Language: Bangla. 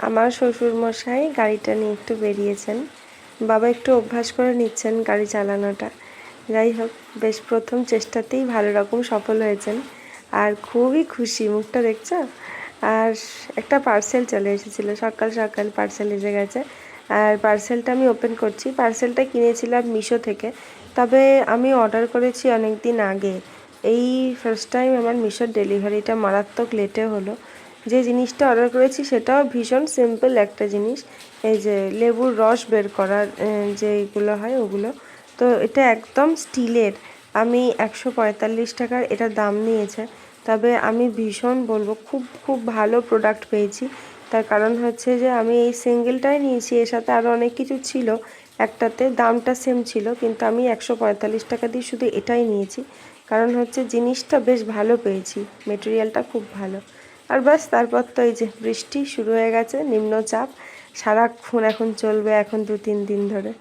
আমার শ্বশুরমশাই গাড়িটা নিয়ে একটু বেরিয়েছেন। বাবা একটু অভ্যাস করে নিচ্ছেন গাড়ি চালানোটা। যাই হোক, বেশ প্রথম চেষ্টাতেই ভালো রকম সফল হয়েছেন আর খুবই খুশি, মুখটা দেখছো। আর একটা পার্সেল চলে এসেছিলো, সকাল সকাল পার্সেল এসে গেছে। আর পার্সেলটা আমি ওপেন করছি। পার্সেলটা কিনেছিলাম মিশো থেকে, তবে আমি অর্ডার করেছি অনেক দিন আগে। এই ফার্স্ট টাইম আমার মিশোর ডেলিভারিটা মারাত্মক লেটে হলো। যে জিনিসটা অর্ডার করেছি সেটাও ভীষণ সিম্পল একটা জিনিস, এই যে লেবুর রস বের করার যেগুলো হয় ওগুলো। তো এটা একদম স্টিলের। আমি 145 টাকার এটার দাম নিয়েছে, তবে আমি ভীষণ বলবো খুব খুব ভালো প্রোডাক্ট পেয়েছি। তার কারণ হচ্ছে যে আমি এই সিঙ্গেলটাই নিয়েছি, এর সাথে আরও অনেক কিছু ছিল। একটাতে দামটা সেম ছিল, কিন্তু আমি 145 টাকা দিয়ে শুধু এটাই নিয়েছি। কারণ হচ্ছে জিনিসটা বেশ ভালো পেয়েছি, মেটেরিয়ালটা খুব ভালো। আর ব্যাস, তারপর তো এই যে বৃষ্টি শুরু হয়ে গেছে, নিম্নচাপ সারাক্ষণ এখন চলবে, এখন 2-3 দিন ধরে।